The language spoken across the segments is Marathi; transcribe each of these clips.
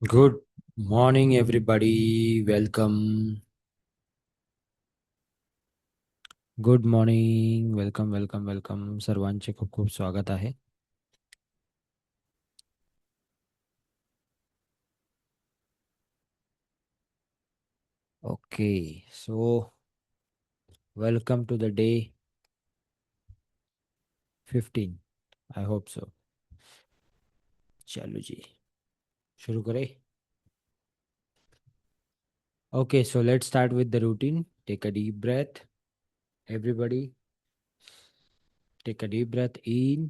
Good morning, everybody. Welcome. Good morning. Welcome welcome welcome. सर्वांचे खूप खूप स्वागत आहे. Okay. So welcome to the day 15. I hope so. चलो जी, शुरू करें. Okay, so let's start with the routine. Take a deep breath. Everybody, take a deep breath in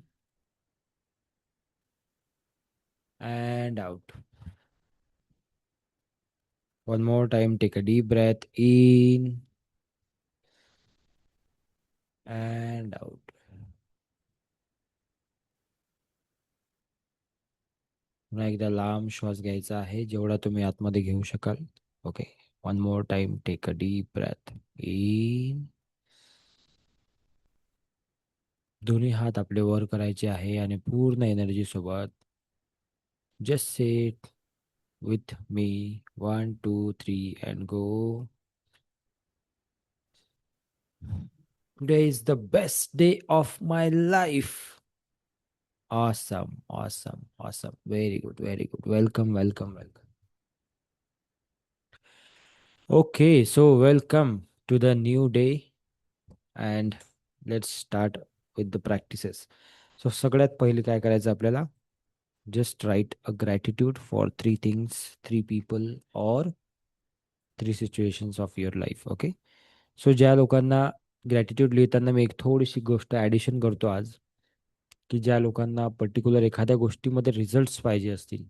and out. One more time, take a deep breath in and out. पुन्हा एकदा लांब श्वास घ्यायचा आहे, जेवढा तुम्ही आतमध्ये घेऊ शकाल. Okay. One more time, take a deep breath in. दोन्ही हात आपले वर करायचे आहे आणि पूर्ण एनर्जी सोबत just say with me. 1 2 3 and go. Today is the best day of my life. awesome awesome awesome. Very good, very good. Welcome, welcome, welcome. Okay, so welcome to the new day and let's start with the practices. So सगळ्यात पहिले काय करायचं आपल्याला? Just write a gratitude for three things, three people or three situations of your life. Okay. So ज्या लोकांना ग्रॅटिट्यूड लिहिताना मी एक थोडीशी गोष्ट ॲडिशन करतो आज, की ज्या लोकांना पर्टिक्युलर एखाद्या गोष्टीमध्ये रिझल्ट्स पाहिजे असतील,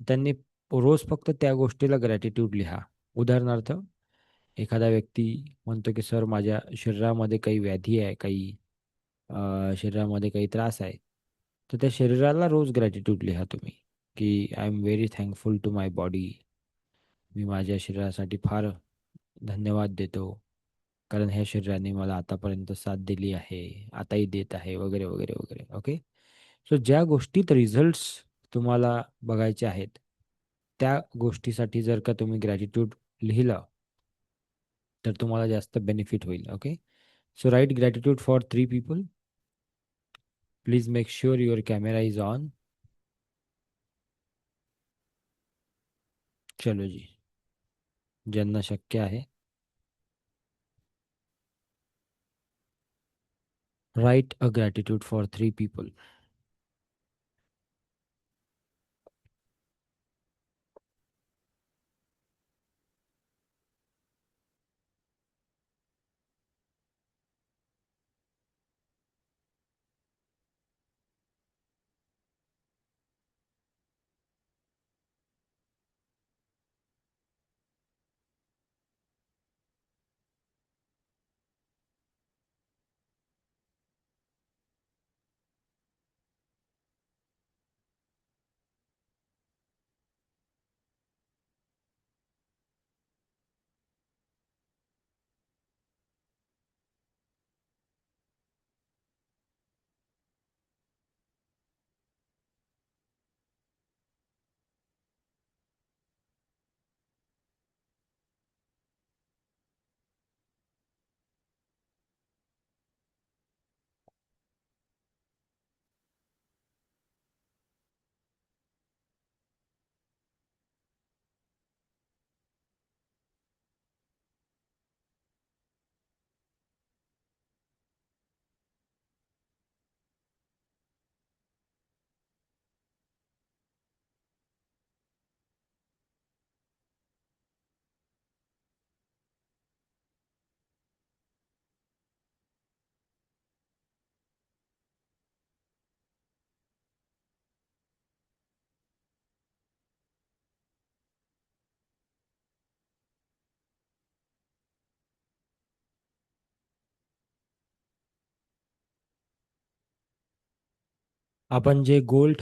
त्यांनी रोज फक्त त्या गोष्टीला ग्रॅटिट्यूड लिहा. उदाहरणार्थ, एखादा व्यक्ती म्हणतो की सर माझ्या शरीरामध्ये काही व्याधी आहे, काही शरीरामध्ये काही त्रास आहे, तर त्या शरीराला रोज ग्रॅटिट्यूड लिहा तुम्ही, की I am very thankful to my body. मी माझ्या शरीरासाठी फार धन्यवाद देतो, कारण ह्या शरीराने मला आतापर्यंत साथ दिली आहे, आताही देत आहे, वगैरे वगैरे वगैरे. ओके. सो ज्या गोष्टीत रिझल्ट्स तुम्हाला बघायचे आहेत, त्या गोष्टीसाठी जर का तुम्ही ग्रॅटिट्यूड लिहिलं, तर तुम्हाला जास्त बेनिफिट होईल. Okay. So write gratitude for three people. Please make sure your camera is on. चलो जी, ज्यांना शक्य आहे, write a gratitude for three people. आपण जे गोल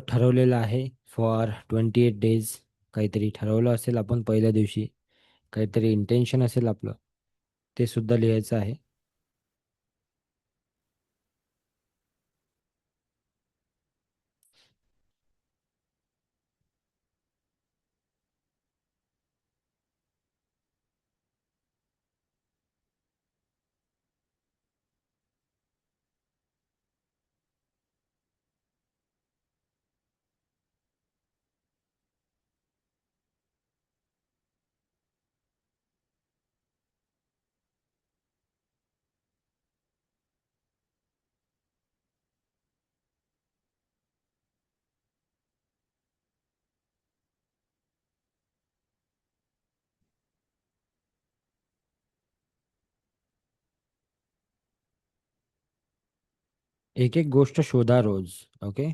ठरवलेलं आहे फॉर 28 डेज, काहीतरी ठरवलं असेल आपण पहिल्या दिवशी, काहीतरी इंटेन्शन असेल आपलं, ते सुद्धा लिहायचं आहे. एक एक गोष्ट शोधा रोज. Okay.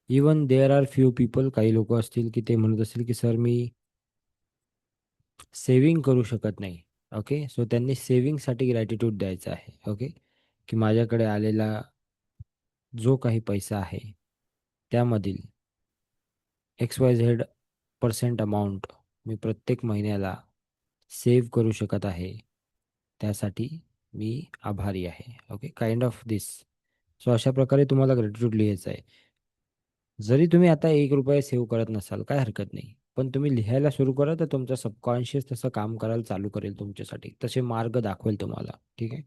Even there are few people, काही लोक असतील की ते म्हणत असतील की सर मी सेविंग करू शकत नाही. ओके, सो त्यांनी सेविंगसाठी ग्रॅटिट्यूड द्यायचा आहे. ओके, की माझ्याकडे आलेला जो काही पैसा आहे त्यामधील XYZ% अमाऊंट मी प्रत्येक महिन्याला सेव्ह करू शकत आहे, त्यासाठी मी आभारी आहे. Okay, kind of this. So अशा प्रकारे तुम्हाला ग्रॅटिट्यूड लिहायचं आहे. जरी तुम्ही आता 1 रुपया सेव्ह करत नसाल काय हरकत नाही, पण तुम्ही लिहायला सुरू करा तर तुमचा सबकॉन्शियस तसं काम करायला चालू करेल तुमच्यासाठी, तसे मार्ग दाखवेल तुम्हाला. ठीक आहे.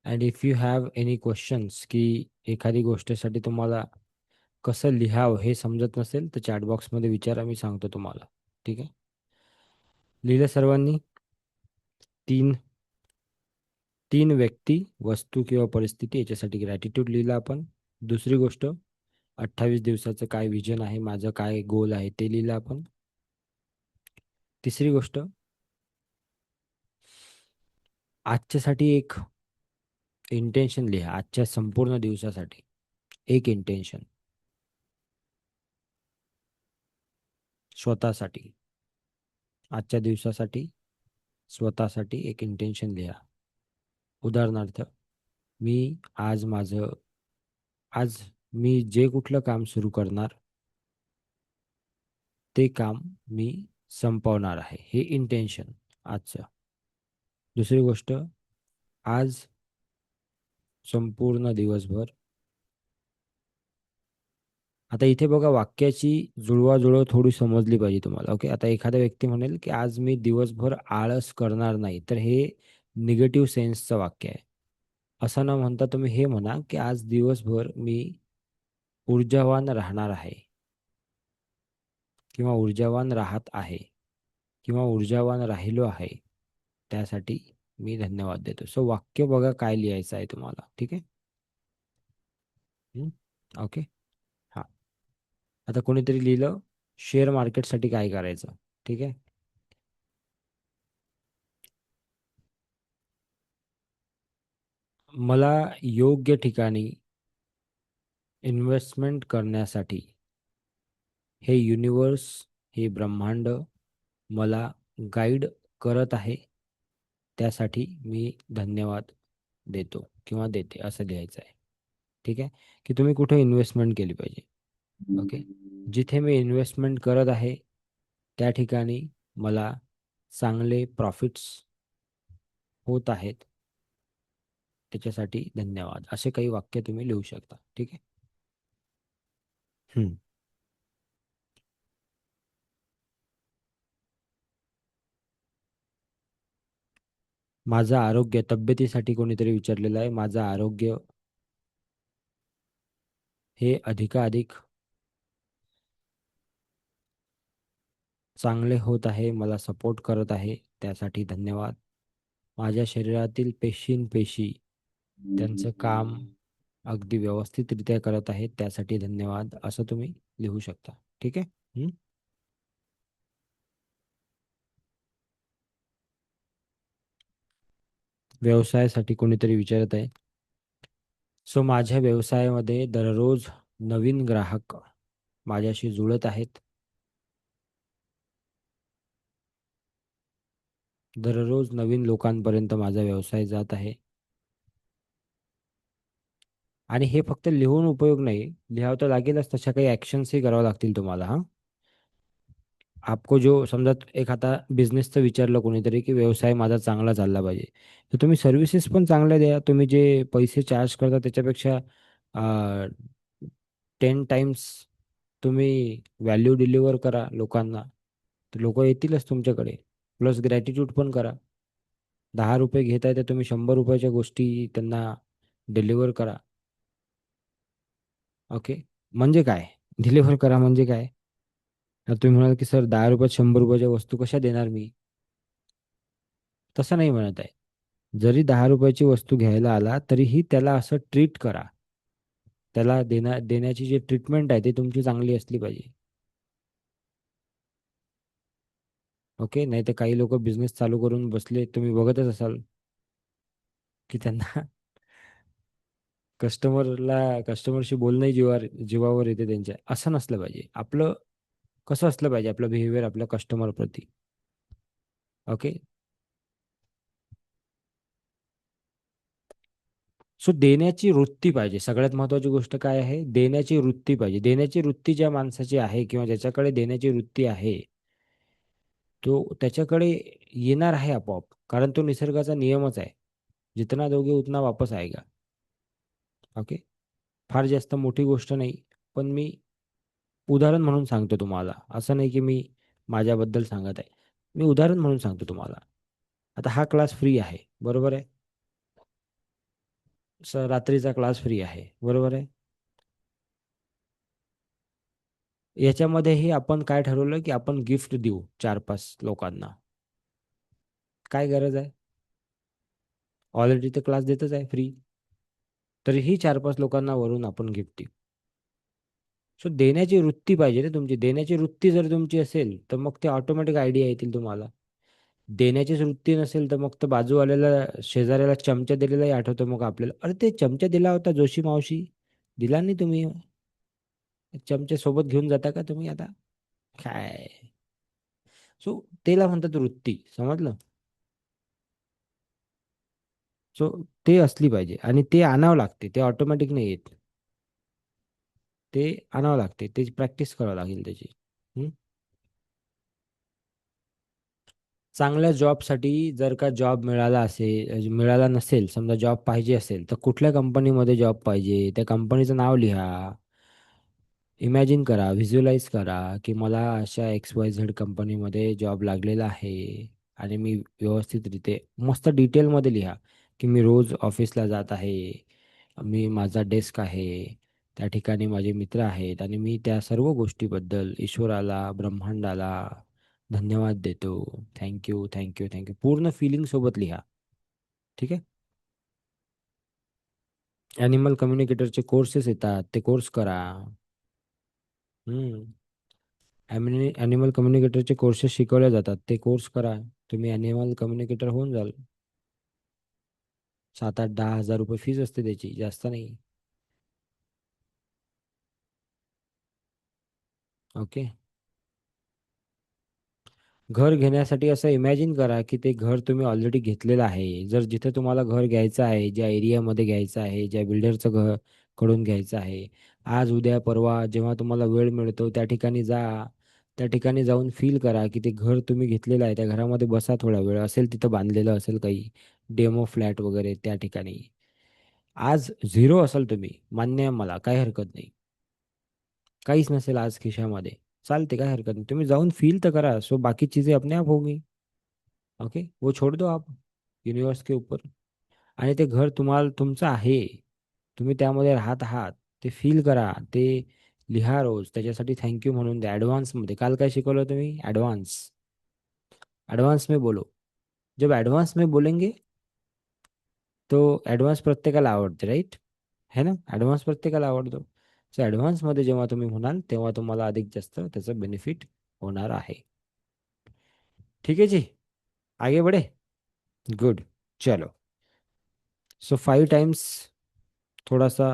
And if you have any questions, की एखादी गोष्टीसाठी तुम्हाला कसं लिहावं हे समजत नसेल तर चॅट बॉक्समध्ये विचारा, मी सांगतो तुम्हाला. ठीक आहे. लिहिलं सर्वांनी? तीन तीन व्यक्ती, वस्तू किंवा परिस्थिती याच्यासाठी ग्रॅटिट्यूड लिहिलं आपण. दुसरी गोष्ट, 28 दिवसाचं काय विजन आहे, माझं काय गोल आहे ते लिहिलं आपण. तिसरी गोष्ट, आजच्यासाठी एक इंटेन्शन लिहा. आजच्या संपूर्ण दिवसासाठी एक इंटेन्शन स्वतःसाठी. आजच्या दिवसासाठी स्वतःसाठी एक इंटेन्शन लिहा. उदाहरणार्थ, मी आज माझं आज मी जे कुठलं काम सुरू करणार ते काम मी संपवणार आहे, हे इंटेन्शन आजचं. दुसरी गोष्ट, आज संपूर्ण दिवसभर. आता इथे बघा, वाक्याची जुळवाजुळव थोडी समजली पाहिजे तुम्हाला. ओके, आता एखादा व्यक्ती म्हणेल की आज मी दिवसभर आळस करणार नाही, तर हे निगेटिव्ह सेन्सचं वाक्य आहे. असं न म्हणता तुम्ही हे म्हणा की आज दिवसभर मी ऊर्जावान राहणार आहे, किंवा ऊर्जावान राहत आहे, किंवा ऊर्जावान राहिलो आहे, त्यासाठी मी धन्यवाद देतो. सो वाक्य बघा काय लिहायचं आहे तुम्हाला. ठीक आहे. ओके. हा. आता कोणीतरी लिहिलं, शेअर मार्केटसाठी काय करायचं. ठीक आहे. मला योग्य ठिकाणी इन्व्हेस्टमेंट करण्यासाठी हे युनिवर्स, हे ब्रह्मांड मला गाईड करत आहे, त्यासाठी मी धन्यवाद देतो किंवा देते, असं लिहायचं आहे. ठीक आहे. की तुम्ही कुठे इन्व्हेस्टमेंट केली पाहिजे. ओके. जिथे मी इन्व्हेस्टमेंट करत आहे त्या ठिकाणी मला चांगले प्रॉफिट्स होत आहेत, त्याच्यासाठी धन्यवाद. असे काही वाक्य तुम्ही लिहू शकता. ठीक आहे. हम्म. माझं आरोग्य, तब्येतीसाठी कोणीतरी विचारलेलं आहे. माझं आरोग्य हे अधिकाधिक चांगले होत आहे, मला सपोर्ट करत आहे, त्यासाठी धन्यवाद. माझ्या शरीरातील पेशी त्यांचं काम अगदी व्यवस्थितरित्या करत आहेत, त्यासाठी धन्यवाद, असं तुम्ही लिहू शकता. ठीक आहे. हम्म. व्यवसायासाठी कोणीतरी विचारत आहे. सो माझ्या व्यवसायामध्ये दररोज नवीन ग्राहक माझ्याशी जुळत आहेत. दररोज नवीन लोकांपर्यंत माझा व्यवसाय जात आहे. आणि हे फक्त लिहून उपयोग नाही, लिहावं तर लागेलच, तशा काही ॲक्शन्सही करावं लागतील तुम्हाला. हां. आपको जो समजा एक आता बिझनेसचं विचारलं कोणीतरी की व्यवसाय माझा चांगला चालला पाहिजे, तर तुम्ही सर्व्हिसेस पण चांगल्या द्या. तुम्ही जे पैसे चार्ज करता त्याच्यापेक्षा 10 टाइम्स तुम्ही व्हॅल्यू डिलिव्हर करा लोकांना, तर लोक येतीलच तुमच्याकडे. प्लस ग्रॅटिट्यूड पण करा. 10 रुपये घेताय तर तुम्ही 100 रुपयाच्या गोष्टी त्यांना डिलिव्हर करा. ओके. म्हणजे काय? डिलिव्हर करा म्हणजे काय? आता तुम्ही म्हणाल की सर 10 रुपयात 100 रुपयाच्या वस्तू कशा देणार मी? तसं नाही म्हणत आहे. जरी 10 रुपयाची वस्तू घ्यायला आला तरीही त्याला असं ट्रीट करा. त्याला देण्याची जी ट्रीटमेंट आहे ती तुमची चांगली असली पाहिजे. ओके. नाही तर काही लोक बिझनेस चालू करून बसले, तुम्ही बघतच असाल की त्यांना कस्टमरशी बोलणंही जीवावर येते त्यांच्या. असं नसलं पाहिजे. आपलं कसं असलं पाहिजे आपलं बिहेवियर आपल्या कस्टमर प्रती. ओके. सो देण्याची वृत्ती पाहिजे. सगळ्यात महत्वाची गोष्ट काय आहे? देण्याची वृत्ती पाहिजे. देण्याची वृत्ती ज्या माणसाची आहे किंवा ज्याच्याकडे देण्याची वृत्ती आहे, तो त्याच्याकडे येणार आहे आपोआप. कारण तो निसर्गाचा नियमच आहे. जितना दोगे उतना वापस आएगा. ओके. फार जास्त मोठी गोष्ट नाही. पण मी उदाहरण म्हणून सांगतो तुम्हाला. असं नाही की मी माझ्याबद्दल सांगत आहे. मी उदाहरण म्हणून सांगतो तुम्हाला. आता हा क्लास फ्री आहे. बरोबर आहे? रात्रीचा क्लास फ्री आहे. बरोबर आहे? याच्यामध्येही आपण काय ठरवलं की आपण गिफ्ट देऊ 4-5 लोकांना. काय गरज आहे? ऑलरेडी तर क्लास देतच आहे फ्री. तरीही 4-5 लोकांना वरून आपण गिफ्ट देऊ. सो देण्याची वृत्ती पाहिजे रे तुमची. देण्याची वृत्ती जर तुमची असेल तर मग ते ऑटोमॅटिक आयडिया येतील तुम्हाला. देण्याचीच वृत्ती नसेल तर मग तर बाजूवाल्याला शेजाऱ्याला चमचा दिलेलाही आठवतो मग आपल्याला. अरे ते चमचा दिला होता जोशी मावशी. दिला नाही तुम्ही. चमचे सोबत घेऊन जाता का तुम्ही आता? काय? सो त्याला म्हणतात वृत्ती. समजलं? सो ते असली पाहिजे आणि ते आणावं लागते. ते ऑटोमॅटिक नाही येत. ते आणावं लागते. त्याची प्रॅक्टिस करावं लागेल त्याची. हं? चांगल्या जॉबसाठी जर का जॉब मिळाला नसेल, समजा जॉब पाहिजे असेल, तर कुठल्या कंपनीमध्ये जॉब पाहिजे, त्या कंपनीचं नाव लिहा. इमॅजिन करा, व्हिज्युअलाइज करा, की मला अशा XYZ कंपनीमध्ये जॉब लागलेला आहे आणि मी व्यवस्थितरित्या मस्त डिटेलमध्ये लिहा, की मी रोज ऑफिसला जात आहे. माझा डेस्क आहे. त्या ठिकाणी माझे मित्र आहेत आणि मी त्या सर्व गोष्टीबद्दल ईश्वराला, ब्रह्मांडाला धन्यवाद देतो. Thank you, thank you, thank you. पूर्ण फिलिंग सोबत लिहा. ठीक आहे. ॲनिमल कम्युनिकेटरचे कोर्सेस येतात, ते कोर्स करा. हम्म. ॲनिमल कम्युनिकेटरचे कोर्सेस शिकवले जातात, ते कोर्स करा. तुम्ही ॲनिमल कम्युनिकेटर होऊन जाल. 7-8-10 हजार रुपये फीज असते त्याची, जास्त नाही. ओके. घर घेण्यासाठी असं इमॅजिन करा की ते घर तुम्ही ऑलरेडी घेतलेलं आहे. जर जिथे तुम्हाला घर घ्यायचं आहे, ज्या एरियामध्ये घ्यायचं आहे, ज्या बिल्डरचं घर कडून घ्यायचं आहे, आज उद्या परवा जेव्हा तुम्हाला वेळ मिळतो त्या ठिकाणी जा. त्या ठिकाणी जाऊन फील करा की ते घर तुम्ही घेतलेलं आहे. त्या घरामध्ये बसा थोडा वेळ. असेल तिथं बांधलेलं असेल काही डेमो फ्लॅट वगैरे त्या ठिकाणी. आज झिरो असाल तुम्ही, मान्य आहे मला, काही हरकत नाही. काहीच नसेल आज खिशामध्ये, चालते, काय हरकत नाही. तुम्ही जाऊन फील तर करा. सो बाकी चीजें अपने आप होगी. ओके, वो छोड़ दो आप युनिवर्स के ऊपर. आणि ते घर तुम्हाला तुमचं आहे. तुम्ही त्यामध्ये राहत आहात. ते फील करा. ते लिहा रोज. त्याच्यासाठी थँक्यू म्हणून द्या ॲडव्हान्समध्ये. काल काय शिकवलं तुम्ही? ॲडव्हान्स. ॲडव्हान्स में बोलो. जब ॲडव्हान्स में बोलेंगे तो ॲडव्हान्स प्रत्येकाला आवडते, राईट? है ना? ॲडव्हान्स प्रत्येकाला आवडतो. सो ॲडव्हान्समध्ये जेव्हा तुम्ही म्हणाल तेव्हा तुम्हाला अधिक जास्त त्याचं बेनिफिट होणार आहे. ठीक है जी. आगे बढ़े. गुड. चलो. सो 5 टाइम्स थोड़ा सा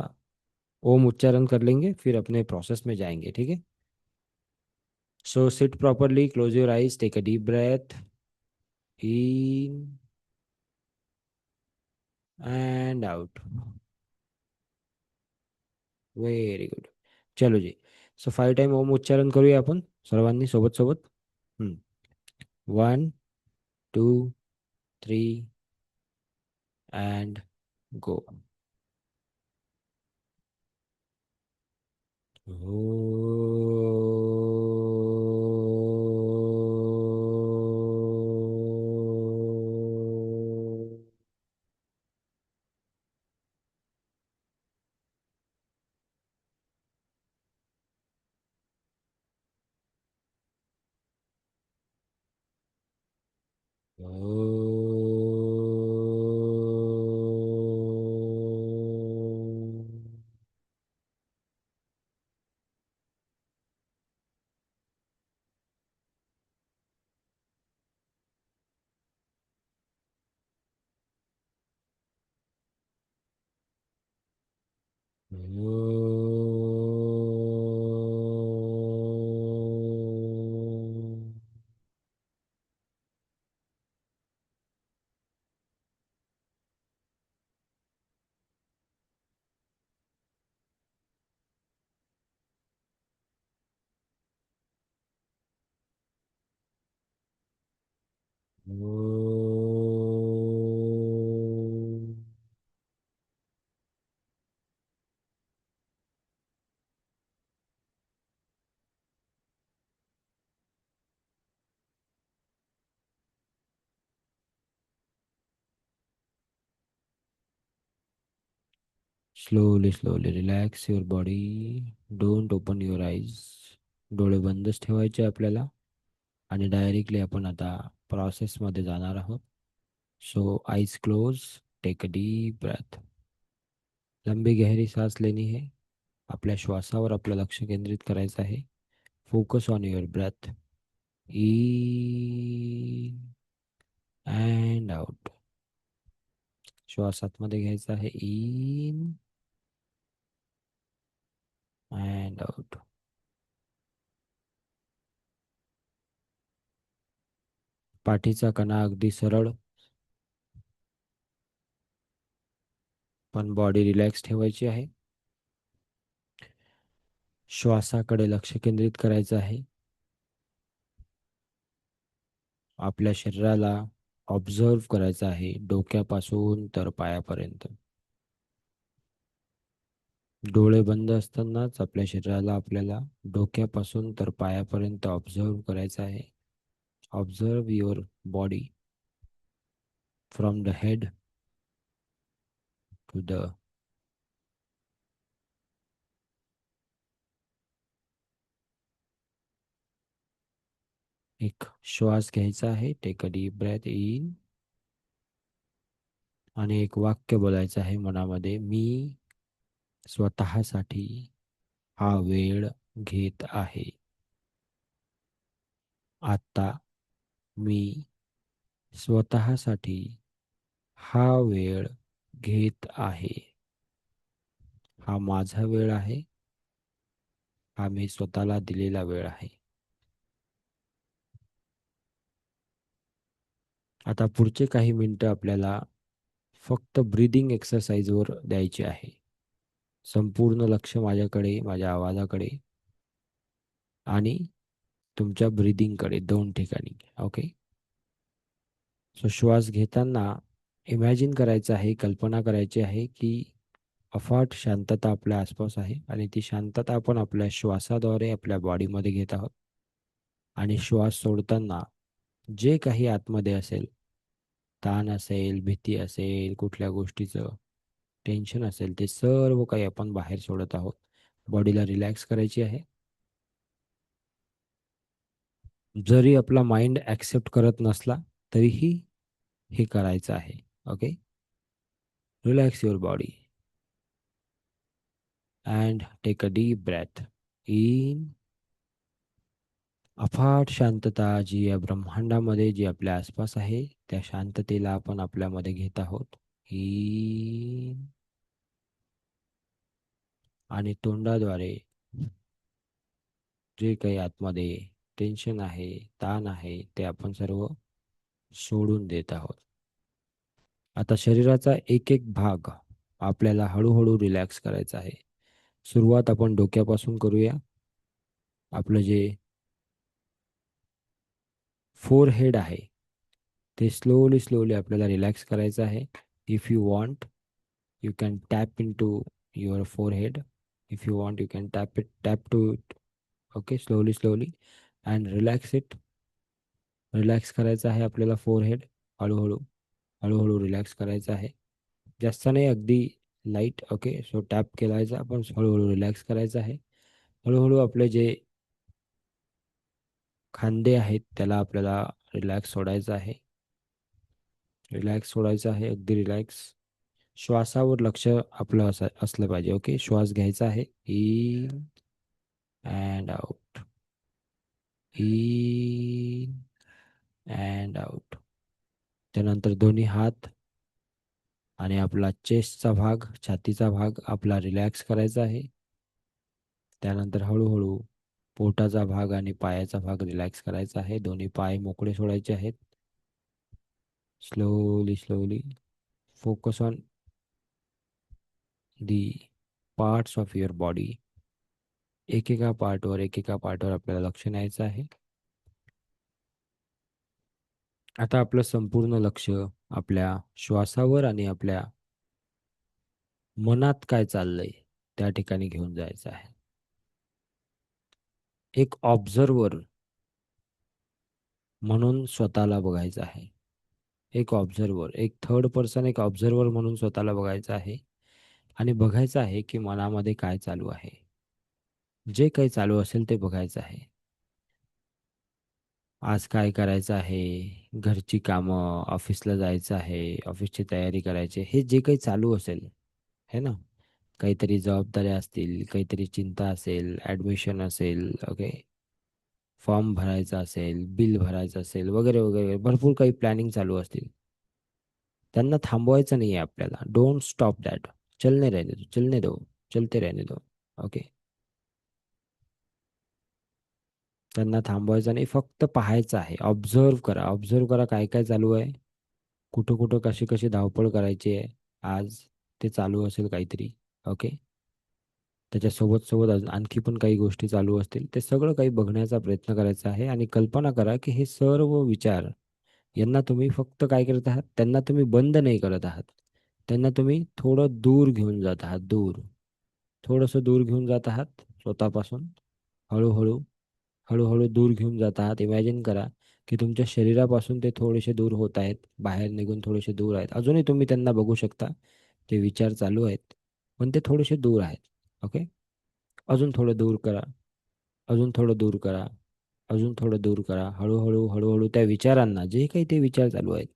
ओम उच्चारण कर लेंगे, फिर अपने प्रोसेस में जाएंगे. ठीक है. So sit properly, close your eyes, take a deep breath in and out. Very good. चलो जी. सो 5 टाइम ओम उच्चारण करूया आपण सर्वांनी सोबत सोबत. 1, 2, 3 and go. Slowly, slowly relax your body. Don't open your eyes. डोळे बंदच ठेवायचे आपल्याला आणि डायरेक्टली आपण आता प्रोसेसमध्ये जाणार आहोत. So eyes close. Take a deep breath. लंबी गहरी सांस लेनी है. आपल्या श्वासावर आपलं लक्ष केंद्रित करायचं आहे. Focus on your breath. In and out. श्वास आतमध्ये घ्यायचा आहे. In and out. पाठीचा कणा अगदी सरळ पण बॉडी रिलॅक्स ठेवायची आहे. श्वासाकडे लक्ष केंद्रित करायचं आहे. आपल्या शरीराला ऑब्झर्व करायचं आहे डोक्यापासून तर पायापर्यंत. डोळे बंद असतानाच आपल्या शरीराला आपल्याला डोक्यापासून तर पायापर्यंत ऑब्झर्व करायचं आहे. Observe your body from the head to the एक श्वास घ्यायचा आहे. Take a deep breath in आणि एक वाक्य बोलायचं आहे मनामध्ये. मी स्वतःसाठी हा वेळ घेत आहे. आता मी स्वतःसाठी हा वेळ घेत आहे. हा माझा वेळ आहे. हा मी स्वतःला दिलेला वेळ आहे. आता पुढचे काही मिनिटं आपल्याला फक्त ब्रीदिंग एक्सरसाइजवर द्यायचे आहे. संपूर्ण लक्ष माझ्याकडे, माझ्या आवाजाकडे आणि तुमच्या ब्रीदिंगकडे, दोन ठिकाणी. ओके. सो श्वास घेताना इमॅजिन करायचं आहे, कल्पना करायची आहे की अफाट शांतता आपल्या आसपास आहे आणि ती शांतता आपण आपल्या श्वासाद्वारे आपल्या बॉडीमध्ये घेत आहोत. आणि श्वास सोडताना जे काही आतमध्ये असेल, ताण असेल, भीती असेल, कुठल्या गोष्टीचं टेन्शन असेल, ते सर्व काही आपण बाहेर सोडत आहोत. बॉडीला रिलॅक्स करायची आहे. जरी आपला माइंड ॲक्सेप्ट करत नसला तरीही हे करायचं आहे. Okay. Relax your body and take a deep breath in. अफाट शांतता जी या ब्रह्मांडामध्ये जी आपल्या आसपास आहे, त्या शांततेला आपण आपल्यामध्ये घेत आहोत. इन आणि तोंडाद्वारे जे काही आतमध्ये टेन्शन आहे, ताण आहे, ते आपण सर्व सोडून देत आहोत. आता शरीराचा एक एक भाग आपल्याला हळूहळू रिलॅक्स करायचा आहे. सुरुवात आपण डोक्यापासून करूया. आपलं जे फोर हेड आहे ते स्लोली स्लोली आपल्याला रिलॅक्स करायचं आहे. If you want you can tap into your forehead. If you want, you can tap to it. Okay, slowly slowly and relax it. Relax करायचं आहे आपल्याला फोरहेड. हळूहळू हळूहळू रिलॅक्स करायचं आहे. जास्त नाही, अगदी लाईट. ओके. सो टॅप केलायचा आपण, हळूहळू रिलॅक्स करायचं आहे. हळूहळू आपले जे खांदे आहेत त्याला आपल्याला रिलॅक्स सोडायचं आहे. रिलॅक्स सोडायचं आहे, अगदी रिलॅक्स. श्वासावर लक्ष आपलं असलं पाहिजे. ओके, श्वास घ्यायचा आहे, in and out, in and out. त्यानंतर दोन्ही हात आणि आपला चेस्टचा भाग, छातीचा भाग आपला रिलॅक्स करायचा आहे. त्यानंतर हळूहळू पोटाचा भाग आणि पायाचा भाग रिलॅक्स करायचा आहे. दोन्ही पाय मोकळे सोडायचे आहेत. Slowly slowly focus on the parts of your body. एकेका पार्टवर आपल्याला लक्ष न्यायचं आहे. आता आपलं संपूर्ण लक्ष आपल्या श्वासावर आणि आपल्या मनात काय चाललंय त्या ठिकाणी घेऊन जायचं आहे. एक ऑब्झर्वर म्हणून स्वतःला बघायचं आहे. एक ऑब्झर्वर, एक थर्ड पर्सन, एक ऑब्झर्वर म्हणून स्वतःला बघायचं आहे. आणि बघायचं आहे की मनामध्ये काय चालू आहे. जे काही चालू असेल ते बघायचं आहे. आज काय करायचं आहे, घरची कामं, ऑफिसला जायचं आहे, ऑफिसची तयारी करायची, हे जे काही चालू असेल, है ना, काहीतरी जबाबदाऱ्या असतील, काहीतरी चिंता असेल, ॲडमिशन असेल, ओके, फॉर्म भरायचा असेल, बिल भरायचं असेल, वगैरे वगैरे भरपूर काही प्लॅनिंग चालू असतील. त्यांना थांबवायचं नाही आहे आपल्याला. Don't stop that. चलने रहने दो, चलने दो, चलते रहने दो. ओके, त्यांना थांबवायचं नाही, फक्त पाहायचं आहे. ऑब्झर्व करा, ऑब्झर्व करा काय काय चालू आहे, कुठं कुठं कशी कशी धावपळ करायची आहे आज, ते चालू असेल काहीतरी. ओके, त्याच्यासोबत सोबत अजून आणखी पण काही गोष्टी चालू असतील, ते सगळं काही बघण्याचा प्रयत्न करायचा आहे. आणि कल्पना करा की हे सर्व विचार, यांना तुम्ही फक्त काय करत आहात, त्यांना तुम्ही बंद नाही करत आहात, त्यांना तुम्ही थोडं दूर घेऊन जात आहात. दूर, थोडंसं दूर घेऊन जात आहात स्वतःपासून. हळूहळू, हळूहळू दूर घेऊन जात आहात. इमॅजिन करा की तुमच्या शरीरापासून ते थोडेसे दूर होत आहेत, बाहेर निघून थोडेसे दूर आहेत. अजूनही तुम्ही त्यांना बघू शकता, ते विचार चालू आहेत, पण ते थोडेसे दूर आहेत. ओके, अजून थोडं दूर करा, अजून थोडं दूर करा, अजून थोडं दूर करा. हळूहळू हळूहळू त्या विचारांना, जे काही ते विचार चालू आहेत,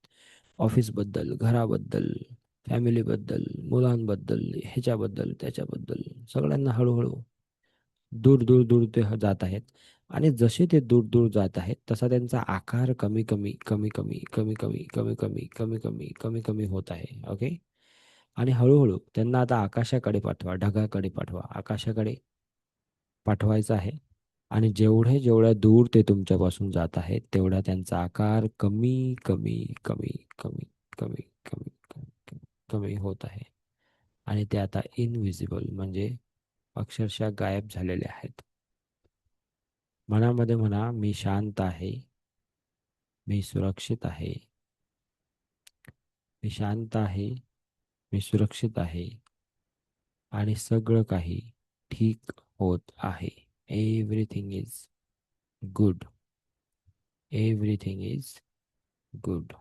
ऑफिसबद्दल, घराबद्दल, फॅमिलीबद्दल, मुलांबद्दल, ह्याच्याबद्दल, त्याच्याबद्दल, सगळ्यांना हळूहळू दूर दूर दूर ते जात आहेत. आणि जसे ते दूर दूर जात आहेत, तसा त्यांचा आकार कमी कमी कमी कमी कमी कमी कमी कमी कमी कमी कमी कमी होत आहे. ओके, आणि हळूहळू त्यांना आता आकाशाकडे पाठवा, ढगाकडे पाठवा, आकाशाकडे पाठवायचं आहे. आणि जेवढे जेवढ्या दूर ते तुमच्यापासून जात आहेत, तेवढा त्यांचा आकार कमी कमी कमी कमी कमी कमी कमी कमी कमी होत आहे. आणि ते आता इनविजिबल म्हणजे अक्षरशः गायब झालेले आहेत. मनामध्ये म्हणा, मी शांत आहे, मी सुरक्षित आहे, मी शांत आहे, मी सुरक्षित आहे, आणि सगळं काही ठीक होत आहे. Everything is good, everything is good,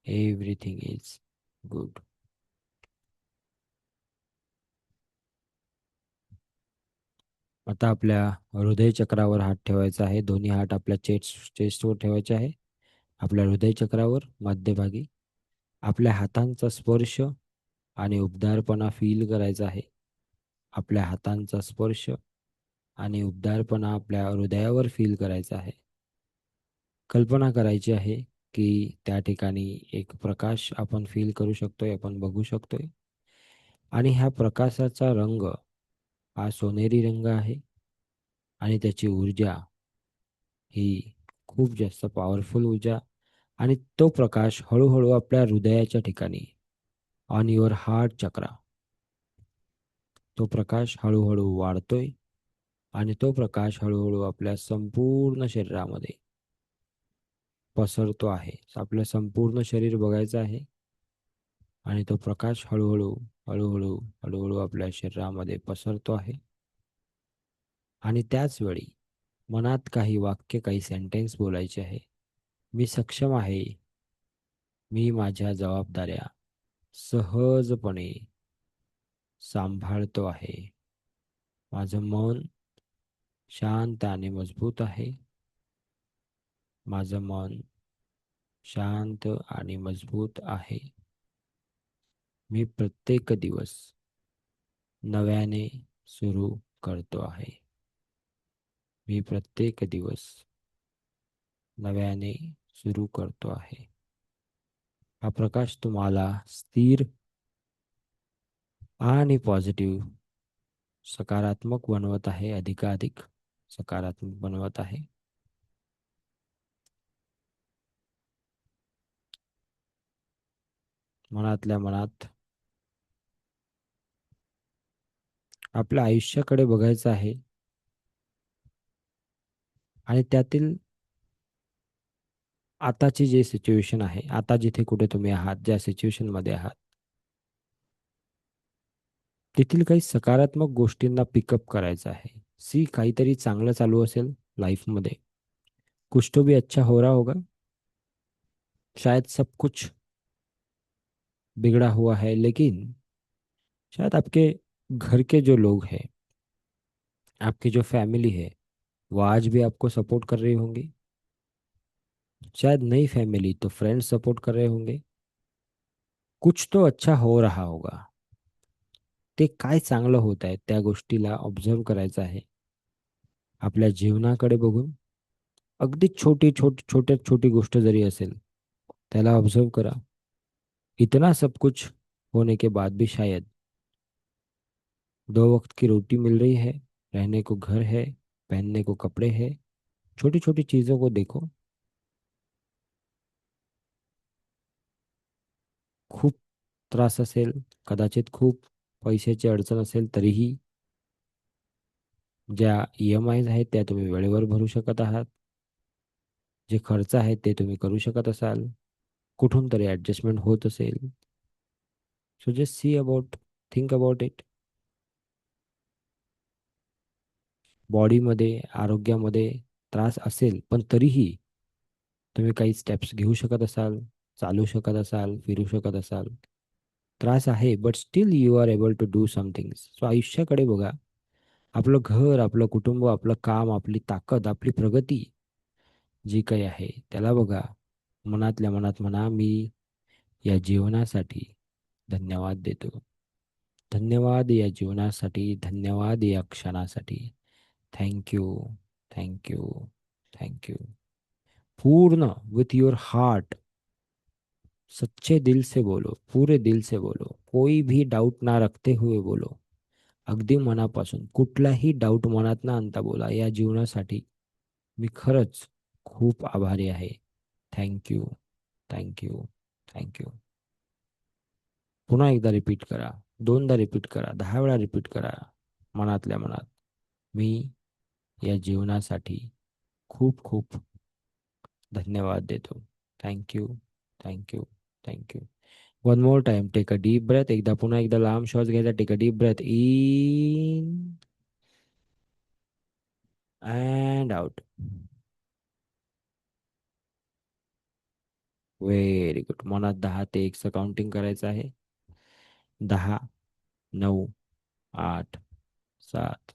everything is good. आता आपल्या हृदय चक्रावर हात ठेवायचा आहे. दोन्ही हात आपल्या चेस्टवर ठेवायचे आहे. आपल्या हृदय चक्रावर मध्यभागी आपल्या हातांचा स्पर्श आणि उबदारपणा फील करायचा आहे. आपल्या हातांचा स्पर्श आणि उबदारपणा आपल्या हृदयावर फील करायचा आहे. कल्पना करायची आहे की त्या ठिकाणी एक प्रकाश आपण फील करू शकतोय, आपण बघू शकतोय. आणि ह्या प्रकाशाचा रंग हा सोनेरी रंग आहे. आणि त्याची ऊर्जा ही खूप जास्त पॉवरफुल ऊर्जा. आणि तो प्रकाश हळूहळू आपल्या हृदयाच्या ठिकाणी, ऑन युअर हार्ट चक्रा, तो प्रकाश हळूहळू वाढतोय. आणि तो प्रकाश हळूहळू आपल्या संपूर्ण शरीरामध्ये पसरतो आहे. आपलं संपूर्ण शरीर बघायचं आहे. आणि तो प्रकाश हळूहळू हळूहळू हळूहळू आपल्या शरीरामध्ये पसरतो आहे. आणि त्याच वेळी मनात काही वाक्य, काही सेंटेन्स बोलायचे आहे. मी सक्षम आहे, मी माझ्या जबाबदाऱ्या सहजपणे सांभाळतो आहे, माझं मन शांत आणि मजबूत आहे, माझं मन शांत आणि मजबूत आहे. मी प्रत्येक दिवस नव्याने सुरू करतो आहे. मी प्रत्येक दिवस नव्याने सुरू करतो आहे. हा प्रकाश तुम्हाला स्थिर आणि पॉझिटिव्ह सकारात्मक बनवत आहे, अधिकाधिक सकारात्मक बनवत आहे. मनातल्या मनात आपल्या आयुष्याकडे बघायचं आहे आणि त्यातील आताची जे सिच्युएशन आहे, आता जिथे कुठे तुम्ही आहात, ज्या सिच्युएशन मध्ये आहात, तेथील काही सकारात्मक गोष्टींना पिकअप करायचं आहे. सी काहीतरी चांगलं चालू असेल लाइफ में, कुछ तो भी अच्छा हो रहा होगा. शायद सब कुछ बिगड़ा हुआ है, लेकिन शायद आपके घर के जो लोग हैं, आपकी जो फैमिली है, वो आज भी आपको सपोर्ट कर रही होंगी. शायद नई फैमिली तो फ्रेंड्स सपोर्ट कर रहे होंगे. कुछ तो अच्छा हो रहा होगा. ते काय चांगलं होत आहे त्या गोष्टीला ऑब्झर्व करायचं आहे. आपल्या जीवनाकडे बघून अगदी छोट्यात छोटी गोष्ट जरी असेल, त्याला ऑब्झर्व करा. इतना सब कुछ होने के बाद भी शायद 2 वक्त की रोटी मिल रही है, रहने को घर है, पहनने को कपड़े है. छोटी छोटी चीजों को देखो. खूप त्रास असेल, कदाचित खूप पैशाची अडचण असेल, तरीही ज्या EMIs आहेत त्या तुम्ही वेळेवर भरू शकत आहात. जे खर्च आहेत ते तुम्ही करू शकत असाल. कुठून तरी ॲडजस्टमेंट होत असेल. So just see about, think about it. बॉडीमध्ये, आरोग्यामध्ये त्रास असेल, पण तरीही तुम्ही काही स्टेप्स घेऊ शकत असाल, चालू शकत असाल, फिरू शकत असाल. त्रास आहे, but still you are able to do something. So आयुष्याकडे बघा. आपलं घर, आपलं कुटुंब, आपलं काम, आपली ताकद, आपली प्रगती जी काही आहे त्याला बघा. मनातल्या मनात म्हणा, मी या जीवनासाठी धन्यवाद देतो. धन्यवाद या जीवनासाठी, धन्यवाद या क्षणासाठी. Thank you, thank you, thank you. पूर्ण विथ युअर हार्ट, सच्चे दिल से बोलो, पूरे दिल से बोलो, कोई भी डाऊट ना रखते हुए बोलो. अगदी मनापासून कुठलाही डाऊट मनात ना आणता बोला, या जीवनासाठी मी खरंच खूप आभारी आहे. Thank you, thank you, thank you. पुन्हा एकदा रिपीट करा, दोनदा रिपीट करा, 10 वेळा रिपीट करा. मनातल्या मनात, मी या जीवनासाठी खूप खूप धन्यवाद देतो. Thank you, thank you, thank you. One more time, take a deep breath. एकदा पुन्हा एकदा लांब श्वास घ्यायचा. Take a deep breath in and out. Very good. मनात 10 ते 1 काउंटिंग करायचं आहे. 10, 9, 8, 7,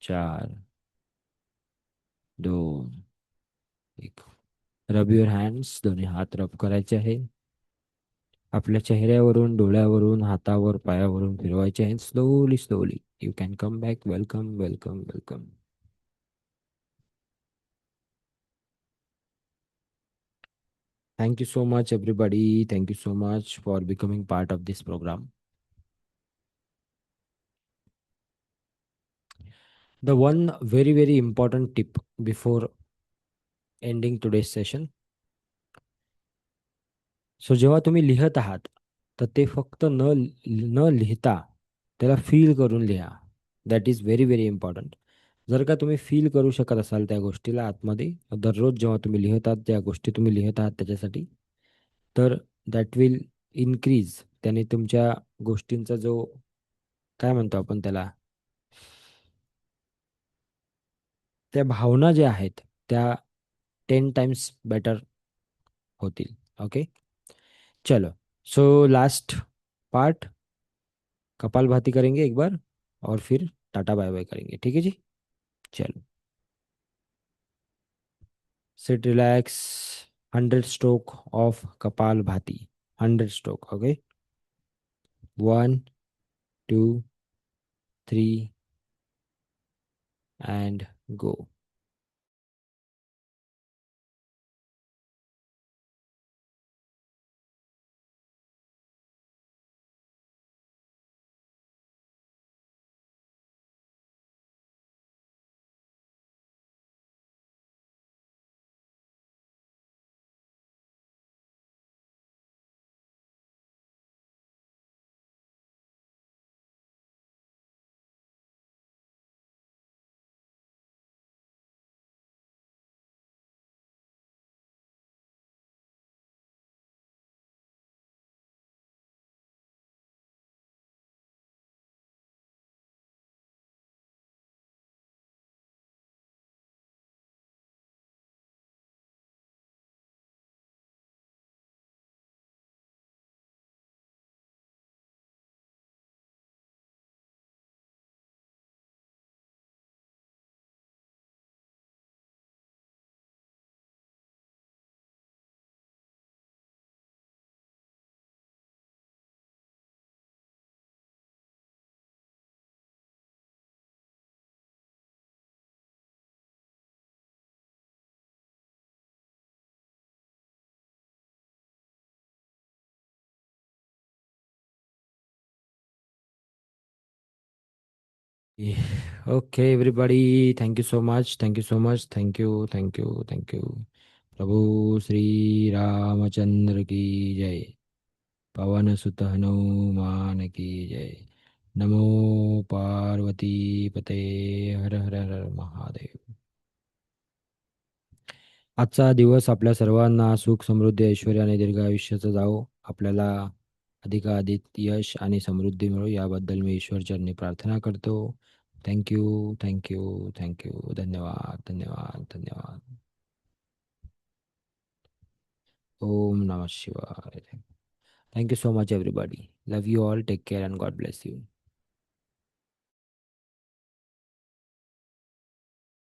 4, 2, 1. रब युअर हँड्स. दोन्ही हात रब करायचे आहे. आपल्या चेहऱ्यावरून, डोळ्यावरून, हातावर, पायावरून फिरवायचे आहेत. Slowly slowly. You can come back. Welcome, welcome, welcome. Thank you so much, everybody. Thank you so much for becoming part of this program. The one very, very important tip before ending today's session. So जेव्हा तुम्ही लिहत आहात, तर ते फक्त न लिहिता त्याला फील करून लिहा. That is very very important. जर का तुम्ही फील करू शकत असाल त्या गोष्टीला आतमध्ये, दररोज जेव्हा तुम्ही लिहितात, ज्या गोष्टी तुम्ही लिहित आहात त्याच्यासाठी, तर दॅट विल इनक्रीज. त्याने तुमच्या गोष्टींचा जो, काय म्हणतो आपण त्याला, त्या भावना ज्या आहेत त्या 10 टाइम्स बेटर होतील. ओके, चलो. सो लास्ट पार्ट, कपालभाती करेंगे एक बार और फिर टाटा बाय बाय करेंगे. ठीक है जी. चलो. Sit, relax. 100 stroke of Kapal Bhati. 100 stroke. Okay. One, two, three, and go. Yeah. Okay, everybody. Thank you so much. Thank you so much. Thank you. Thank you. Thank you. प्रभु श्री रामचंद्र की जय। पवन सुत हनुमान की जय। नमो पार्वती पते। हर हर हर महादेव। आजचा दिवस आपल्या सर्वांना सुख समृद्धी ऐश्वर्य आणि दीर्घ आयुष्याचा जावो. आपल्याला अधिकाधिक यश आणि समृद्धी मिळो याबद्दल मी ईश्वरचरणी प्रार्थना करतो. Thank you, thank you, thank you. धन्यवाद, धन्यवाद, धन्यवाद. ओम नमः शिवाय. Thank you so much everybody. Love you all. Take care and God bless you.